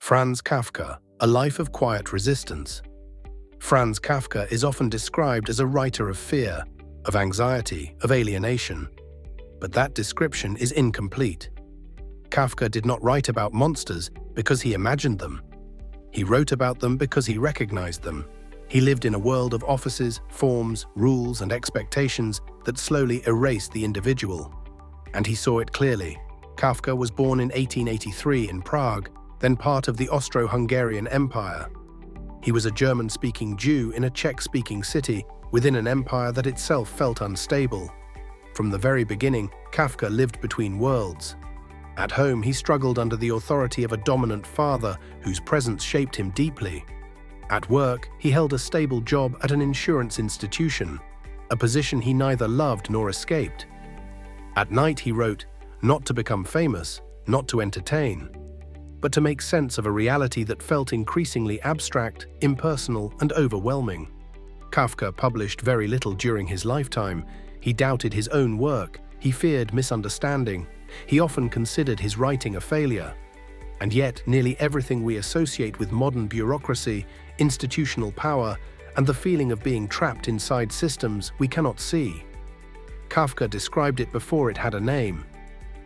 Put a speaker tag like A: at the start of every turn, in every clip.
A: Franz Kafka, A Life of Quiet Resistance. Franz Kafka is often described as a writer of fear, of anxiety, of alienation. But that description is incomplete. Kafka did not write about monsters because he imagined them. He wrote about them because he recognized them. He lived in a world of offices, forms, rules, and expectations that slowly erased the individual. And he saw it clearly. Kafka was born in 1883 in Prague, then part of the Austro-Hungarian Empire. He was a German-speaking Jew in a Czech-speaking city within an empire that itself felt unstable. From the very beginning, Kafka lived between worlds. At home, he struggled under the authority of a dominant father whose presence shaped him deeply. At work, he held a stable job at an insurance institution, a position he neither loved nor escaped. At night, he wrote, not to become famous, not to entertain, but to make sense of a reality that felt increasingly abstract, impersonal, and overwhelming. Kafka published very little during his lifetime. He doubted his own work. He feared misunderstanding. He often considered his writing a failure. And yet, nearly everything we associate with modern bureaucracy, institutional power, and the feeling of being trapped inside systems we cannot see. Kafka described it before it had a name.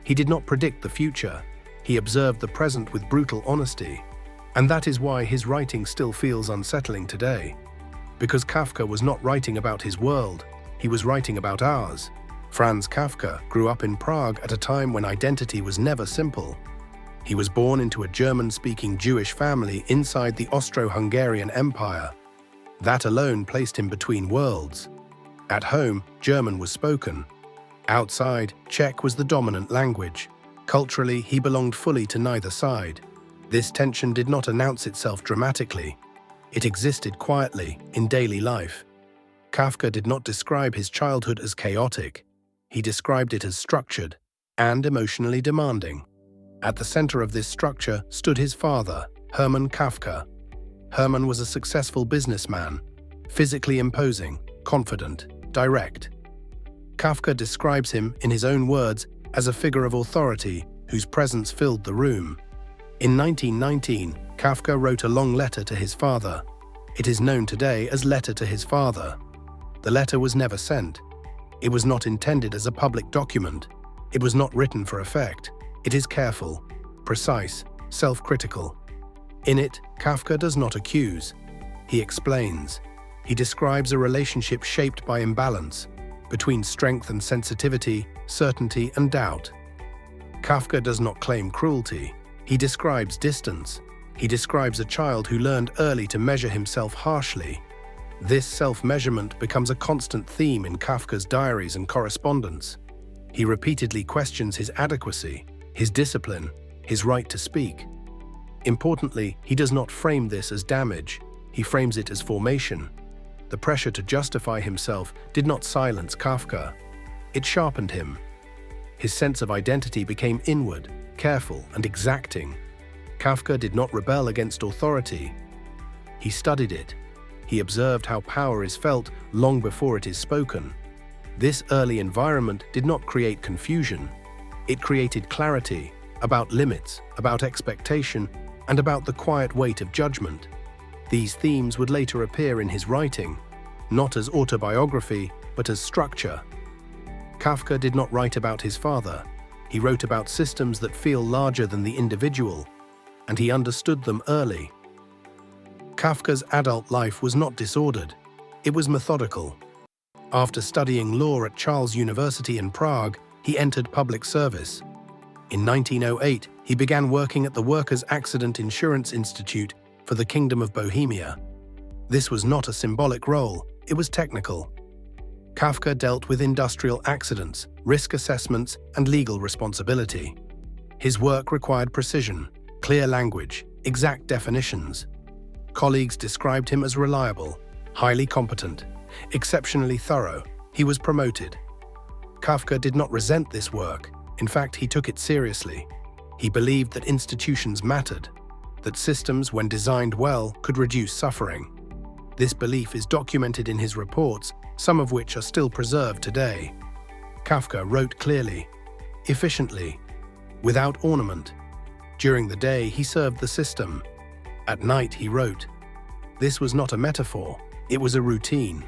A: He did not predict the future. He observed the present with brutal honesty. And that is why his writing still feels unsettling today. Because Kafka was not writing about his world, he was writing about ours. Franz Kafka grew up in Prague at a time when identity was never simple. He was born into a German-speaking Jewish family inside the Austro-Hungarian Empire. That alone placed him between worlds. At home, German was spoken. Outside, Czech was the dominant language. Culturally, he belonged fully to neither side. This tension did not announce itself dramatically. It existed quietly, in daily life. Kafka did not describe his childhood as chaotic. He described it as structured and emotionally demanding. At the center of this structure stood his father, Hermann Kafka. Hermann was a successful businessman, physically imposing, confident, direct. Kafka describes him, in his own words, as a figure of authority whose presence filled the room. In 1919, Kafka wrote a long letter to his father. It is known today as Letter to His Father. The letter was never sent. It was not intended as a public document. It was not written for effect. It is careful, precise, self-critical. In it, Kafka does not accuse. He explains. He describes a relationship shaped by imbalance, between strength and sensitivity, certainty and doubt. Kafka does not claim cruelty. He describes distance. He describes a child who learned early to measure himself harshly. This self-measurement becomes a constant theme in Kafka's diaries and correspondence. He repeatedly questions his adequacy, his discipline, his right to speak. Importantly, he does not frame this as damage. He frames it as formation. The pressure to justify himself did not silence Kafka. It sharpened him. His sense of identity became inward, careful, and exacting. Kafka did not rebel against authority. He studied it. He observed how power is felt long before it is spoken. This early environment did not create confusion. It created clarity about limits, about expectation, and about the quiet weight of judgment. These themes would later appear in his writing, not as autobiography, but as structure. Kafka did not write about his father. He wrote about systems that feel larger than the individual, and he understood them early. Kafka's adult life was not disordered. It was methodical. After studying law at Charles University in Prague, he entered public service. In 1908, he began working at the Workers' Accident Insurance Institute for the Kingdom of Bohemia. This was not a symbolic role, it was technical. Kafka dealt with industrial accidents, risk assessments, and legal responsibility. His work required precision, clear language, exact definitions. Colleagues described him as reliable, highly competent, exceptionally thorough. He was promoted. Kafka did not resent this work. In fact, he took it seriously. He believed that institutions mattered, that systems, when designed well, could reduce suffering. This belief is documented in his reports, some of which are still preserved today. Kafka wrote clearly, efficiently, without ornament. During the day, he served the system. At night, he wrote. This was not a metaphor, it was a routine.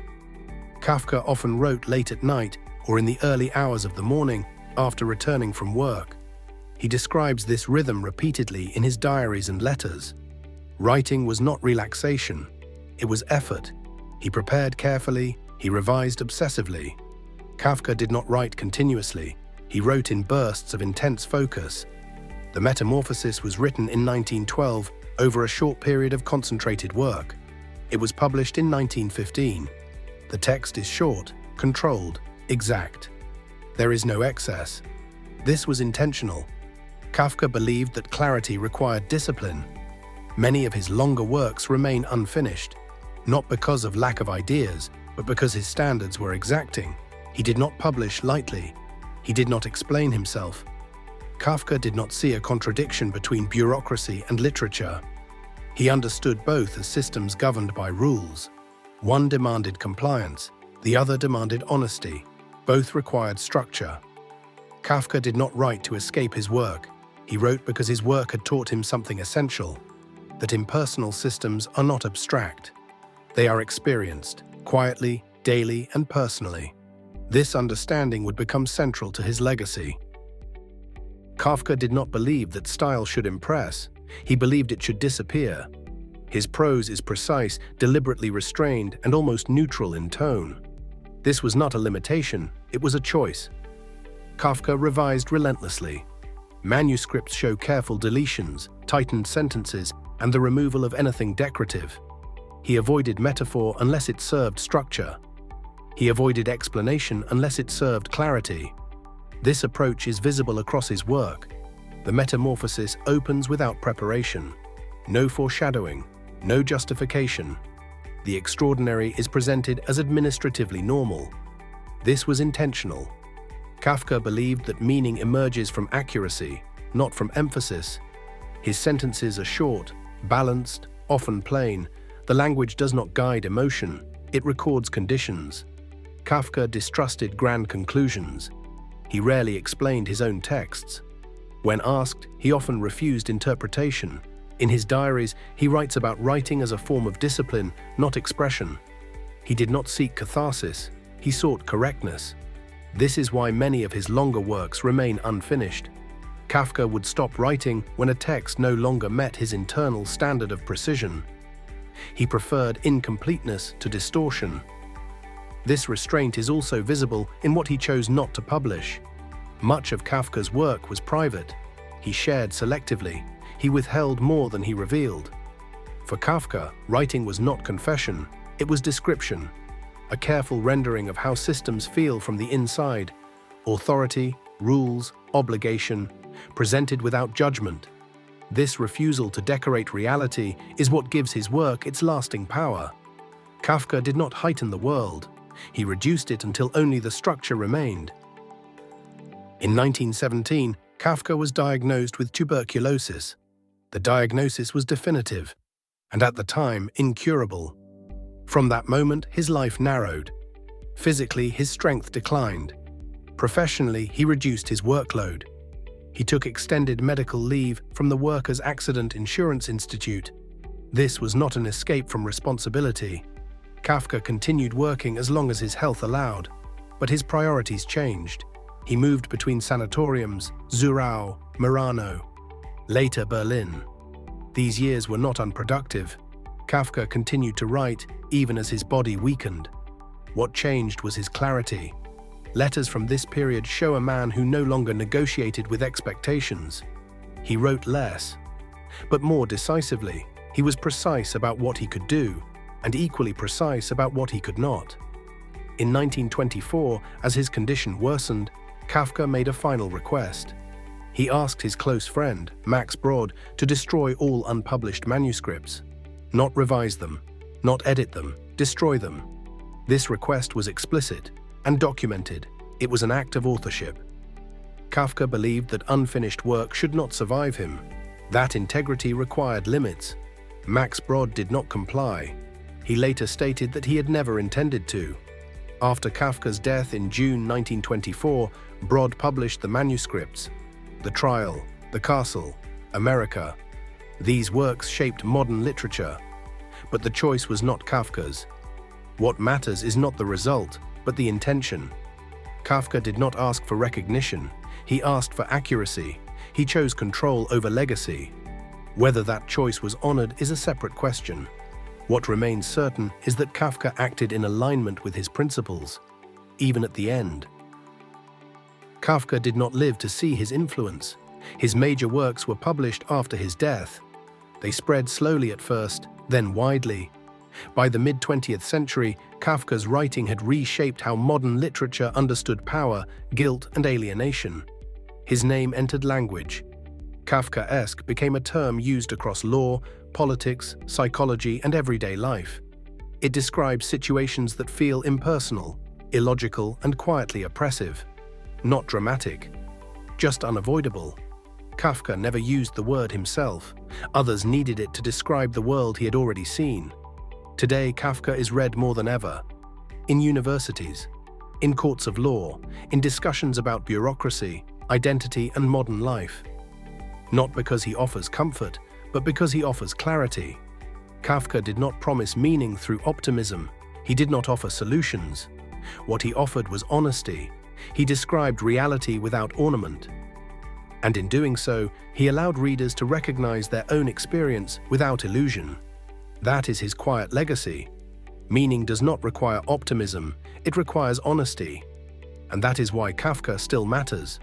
A: Kafka often wrote late at night or in the early hours of the morning after returning from work. He describes this rhythm repeatedly in his diaries and letters. Writing was not relaxation, it was effort. He prepared carefully, he revised obsessively. Kafka did not write continuously, he wrote in bursts of intense focus. The Metamorphosis was written in 1912 over a short period of concentrated work. It was published in 1915. The text is short, controlled, exact. There is no excess. This was intentional. Kafka believed that clarity required discipline. Many of his longer works remain unfinished, not because of lack of ideas, but because his standards were exacting. He did not publish lightly. He did not explain himself. Kafka did not see a contradiction between bureaucracy and literature. He understood both as systems governed by rules. One demanded compliance, the other demanded honesty. Both required structure. Kafka did not write to escape his work. He wrote because his work had taught him something essential, that impersonal systems are not abstract. They are experienced, quietly, daily, and personally. This understanding would become central to his legacy. Kafka did not believe that style should impress. He believed it should disappear. His prose is precise, deliberately restrained, and almost neutral in tone. This was not a limitation, it was a choice. Kafka revised relentlessly. Manuscripts show careful deletions, tightened sentences, and the removal of anything decorative. He avoided metaphor unless it served structure. He avoided explanation unless it served clarity. This approach is visible across his work. The Metamorphosis opens without preparation. No foreshadowing, no justification. The extraordinary is presented as administratively normal. This was intentional. Kafka believed that meaning emerges from accuracy, not from emphasis. His sentences are short, balanced, often plain. The language does not guide emotion, it records conditions. Kafka distrusted grand conclusions. He rarely explained his own texts. When asked, he often refused interpretation. In his diaries, he writes about writing as a form of discipline, not expression. He did not seek catharsis, he sought correctness. This is why many of his longer works remain unfinished. Kafka would stop writing when a text no longer met his internal standard of precision. He preferred incompleteness to distortion. This restraint is also visible in what he chose not to publish. Much of Kafka's work was private. He shared selectively. He withheld more than he revealed. For Kafka, writing was not confession, it was description, a careful rendering of how systems feel from the inside, authority, rules, obligation, presented without judgment. This refusal to decorate reality is what gives his work its lasting power. Kafka did not heighten the world. He reduced it until only the structure remained. In 1917, Kafka was diagnosed with tuberculosis. The diagnosis was definitive, and at the time, incurable. From that moment, his life narrowed. Physically, his strength declined. Professionally, he reduced his workload. He took extended medical leave from the Workers' Accident Insurance Institute. This was not an escape from responsibility. Kafka continued working as long as his health allowed, but his priorities changed. He moved between sanatoriums, Zurau, Murano, later Berlin. These years were not unproductive. Kafka continued to write even as his body weakened. What changed was his clarity. Letters from this period show a man who no longer negotiated with expectations. He wrote less, but more decisively. He was precise about what he could do, and equally precise about what he could not. In 1924, as his condition worsened, Kafka made a final request. He asked his close friend, Max Brod, to destroy all unpublished manuscripts. Not revise them, not edit them, destroy them. This request was explicit and documented. It was an act of authorship. Kafka believed that unfinished work should not survive him. That integrity required limits. Max Brod did not comply. He later stated that he had never intended to. After Kafka's death in June 1924, Brod published the manuscripts, The Trial, The Castle, America. These works shaped modern literature. But the choice was not Kafka's. What matters is not the result, but the intention. Kafka did not ask for recognition. He asked for accuracy. He chose control over legacy. Whether that choice was honored is a separate question. What remains certain is that Kafka acted in alignment with his principles, even at the end. Kafka did not live to see his influence. His major works were published after his death. They spread slowly at first, then widely. By the mid-20th century, Kafka's writing had reshaped how modern literature understood power, guilt, and alienation. His name entered language. Kafkaesque became a term used across law, politics, psychology, and everyday life. It describes situations that feel impersonal, illogical, and quietly oppressive. Not dramatic, just unavoidable. Kafka never used the word himself. Others needed it to describe the world he had already seen. Today, Kafka is read more than ever. In universities, in courts of law, in discussions about bureaucracy, identity, and modern life. Not because he offers comfort, but because he offers clarity. Kafka did not promise meaning through optimism. He did not offer solutions. What he offered was honesty. He described reality without ornament. And in doing so, he allowed readers to recognize their own experience without illusion. That is his quiet legacy. Meaning does not require optimism, it requires honesty. And that is why Kafka still matters.